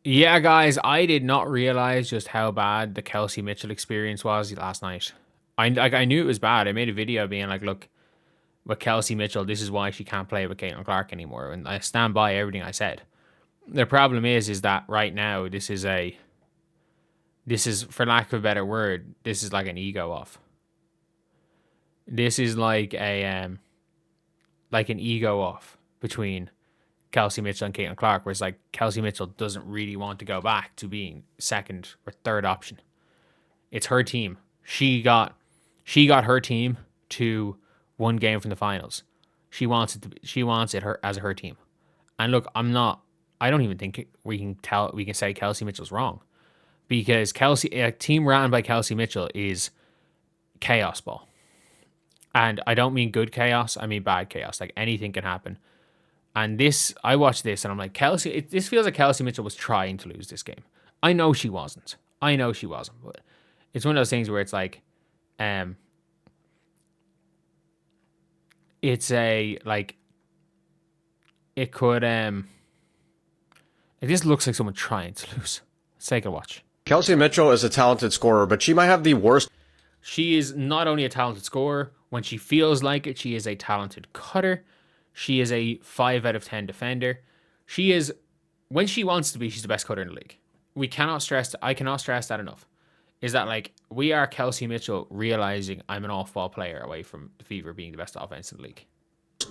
Yeah, guys, I did not realize just how bad the Kelsey Mitchell experience was last night. I knew it was bad. I made a video being like, look, with Kelsey Mitchell, this is why she can't play with Caitlin Clark anymore, and I stand by everything I said. The problem is that right now this is for lack of a better word, this is like an ego off. This is like an ego off between Kelsey Mitchell and Caitlin Clark, where it's like Kelsey Mitchell doesn't really want to go back to being second or third option. It's her team. She got her team to one game from the finals. She wants it her as her team. And look, I don't even think we can say Kelsey Mitchell's wrong, because Kelsey, a team ran by Kelsey Mitchell, is chaos ball. And I don't mean good chaos, I mean bad chaos. Like, anything can happen. And I watched this and I'm like, this feels like Kelsey Mitchell was trying to lose this game. I know she wasn't. But it's one of those things where it's like, um, it's a, like, it could, it just looks like someone trying to lose. Let's take a watch. Kelsey Mitchell is a talented scorer, but she might have the worst. She is not only a talented scorer, when she feels like it, she is a talented cutter. She is a 5 out of 10 defender. She is, when she wants to be, she's the best cutter in the league. I cannot stress that enough. Is that, like, we are Kelsey Mitchell realizing I'm an off-ball player away from the Fever being the best offense in the league.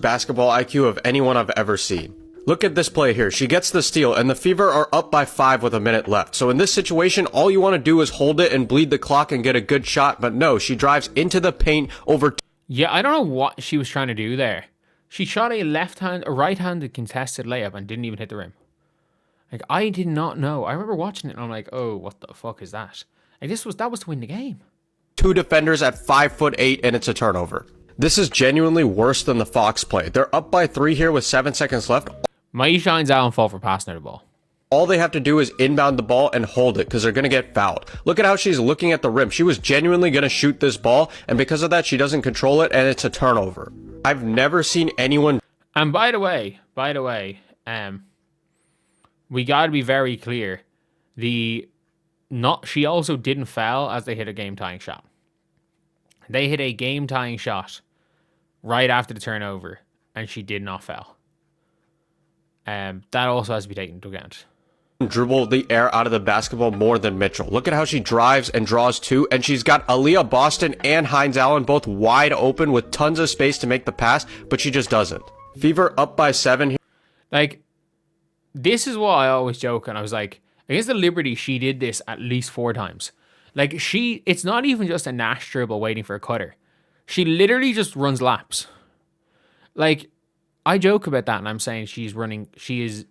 Basketball IQ of anyone I've ever seen. Look at this play here. She gets the steal, and the Fever are up by 5 with a minute left. So in this situation, all you want to do is hold it and bleed the clock and get a good shot. But no, she drives into the paint over. Yeah, I don't know what she was trying to do there. She shot a right-handed contested layup and didn't even hit the rim. Like, I did not know. I remember watching it and I'm like, oh, what the fuck is that? Like, that was to win the game. 2 defenders at 5'8", and it's a turnover. This is genuinely worse than the Fox play. They're up by 3 here with 7 seconds left. Maisha Hines Allen fall for passing her the ball. All they have to do is inbound the ball and hold it, because they're going to get fouled. Look at how she's looking at the rim. She was genuinely going to shoot this ball, and because of that, she doesn't control it, and it's a turnover. I've never seen anyone. And by the way, we got to be very clear. She also didn't foul as they hit a game-tying shot. They hit a game-tying shot right after the turnover, and she did not foul. That also has to be taken into account. Dribble the air out of the basketball more than Mitchell. Look at how she drives and draws too, and she's got Aaliyah Boston and Hines Allen both wide open with tons of space to make the pass, but she just doesn't. Fever up by 7 here. Like, this is what I always joke, and I was like, against the Liberty, she did this at least 4 times. Like, it's not even just a Nash dribble waiting for a cutter. She literally just runs laps. Like, I joke about that, and I'm saying she is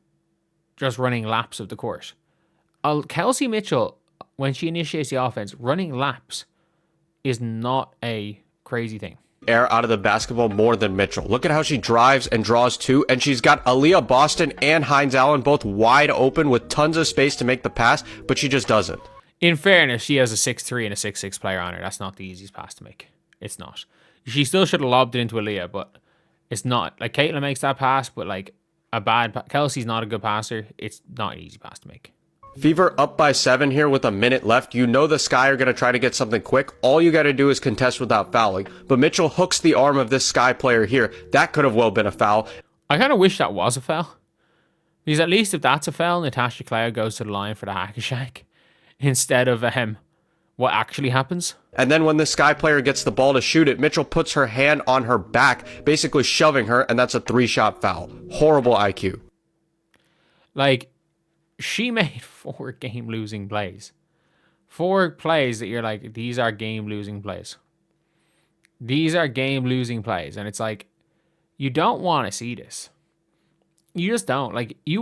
just running laps of the court. Kelsey Mitchell, when she initiates the offense, running laps is not a crazy thing. Air out of the basketball more than Mitchell. Look at how she drives and draws too, and she's got Aaliyah Boston and Hines Allen both wide open with tons of space to make the pass, but she just doesn't. In fairness, she has a 6'3" and a 6'6" player on her. That's not the easiest pass to make. It's not. She still should have lobbed it into Aaliyah, but it's not. Like, Caitlin makes that pass, but like Kelsey's not a good passer. It's not an easy pass to make. Fever up by 7 here with a minute left. You know the Sky are going to try to get something quick. All you got to do is contest without fouling. But Mitchell hooks the arm of this Sky player here. That could have well been a foul. I kind of wish that was a foul. Because at least if that's a foul, Natasha Cloud goes to the line for the hack a shack instead of what actually happens. And then when the Sky player gets the ball to shoot it, Mitchell puts her hand on her back, basically shoving her, and that's a 3-shot foul. Horrible IQ. Like, she made 4 game-losing plays. 4 plays that you're like, these are game-losing plays. These are game-losing plays. And it's like, you don't want to see this. You just don't. Like, I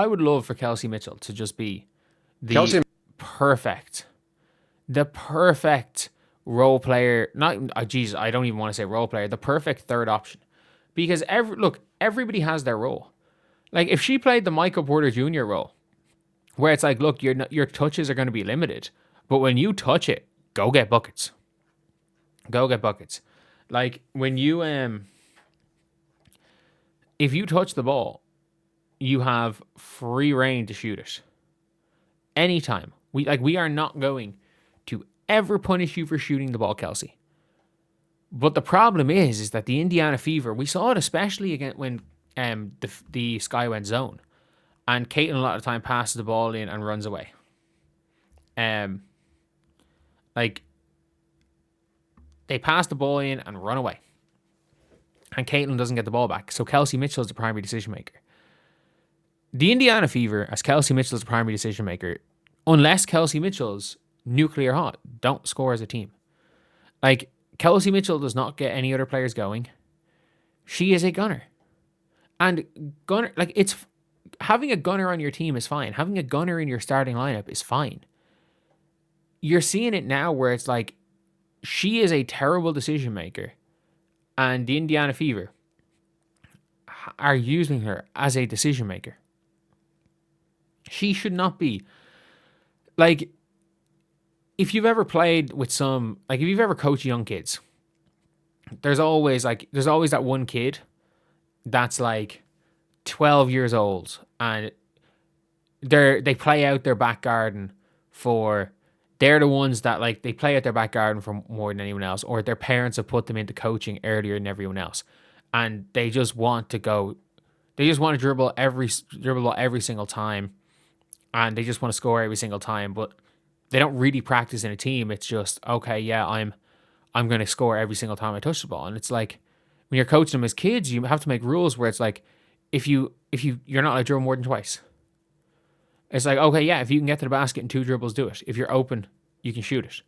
would love for Kelsey Mitchell to just be the perfect role player. I don't even want to say role player. The perfect third option. Because everybody has their role. Like, if she played the Michael Porter Jr. role, where it's like, look, your touches are going to be limited, but when you touch it, go get buckets. Go get buckets. Like, when you if you touch the ball, you have free reign to shoot it. Anytime. We are not going to ever punish you for shooting the ball, Kelsey. But the problem is that the Indiana Fever, we saw it especially again when the Sky went zone. And Caitlin a lot of the time passes the ball in and runs away. They pass the ball in and run away. And Caitlin doesn't get the ball back. So Kelsey Mitchell is the primary decision maker. The Indiana Fever, as Kelsey Mitchell is the primary decision maker, unless Kelsey Mitchell's nuclear hot, don't score as a team. Like, Kelsey Mitchell does not get any other players going. She is a gunner. And gunner, like, it's having a gunner on your team is fine. Having a gunner in your starting lineup is fine. You're seeing it now where it's like, she is a terrible decision maker. And the Indiana Fever are using her as a decision maker. She should not be. Like, if you've ever played with if you've ever coached young kids, there's always that one kid that's like 12 years old and they play out their back garden they're the ones that like they play out their back garden for more than anyone else, or their parents have put them into coaching earlier than everyone else. And they just want to dribble every single time. And they just want to score every single time, but they don't really practice in a team. It's just, okay, yeah, I'm going to score every single time I touch the ball. And it's like, when you're coaching them as kids, you have to make rules where it's like, if you're not allowed to dribble more than twice. It's like, okay, yeah, if you can get to the basket in 2 dribbles, do it. If you're open, you can shoot it.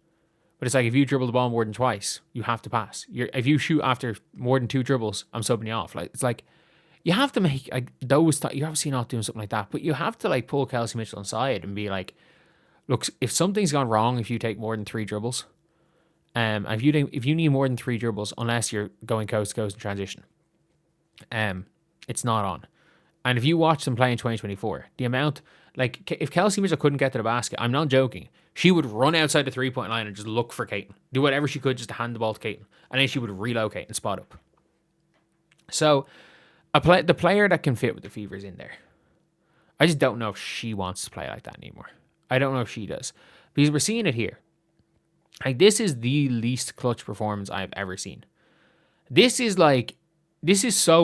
But it's like, if you dribble the ball more than twice, you have to pass. If you shoot after more than 2 dribbles, I'm subbing you off. Like, it's like, you have to make like those. You're obviously not doing something like that, but you have to like pull Kelsey Mitchell inside and be like, look, if something's gone wrong, if you take more than 3 dribbles, if you need more than 3 dribbles, unless you're going coast to coast in transition, it's not on. And if you watch them play in 2024, the amount, like, if Kelsey Mitchell couldn't get to the basket, I'm not joking, she would run outside the 3-point line and just look for Caitlin. Do whatever she could just to hand the ball to Caitlin. And then she would relocate and spot up. So, the player that can fit with the Fever is in there. I just don't know if she wants to play like that anymore. I don't know if she does. Because we're seeing it here. Like, this is the least clutch performance I've ever seen. This is so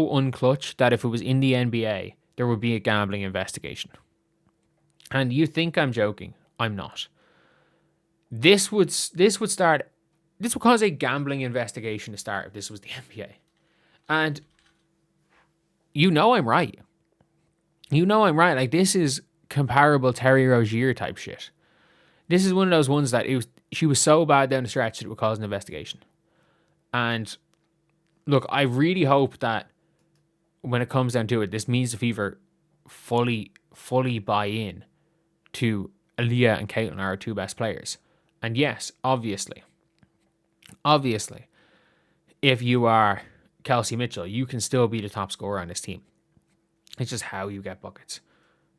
unclutch that if it was in the NBA, there would be a gambling investigation. And you think I'm joking. I'm not. This would cause a gambling investigation to start if this was the NBA. And you know I'm right. Like, this is comparable Terry Rozier type shit. This is one of those ones that she was so bad down the stretch that it would cause an investigation. And look, I really hope that when it comes down to it, this means the Fever fully buy in to Aaliyah and Caitlin are our 2 best players. And yes, obviously, if you are Kelsey Mitchell, you can still be the top scorer on this team. It's just how you get buckets.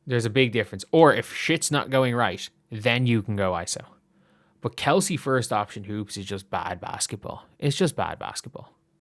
There's a big difference. Or if shit's not going right, then you can go ISO. But Kelsey first option hoops is just bad basketball. It's just bad basketball.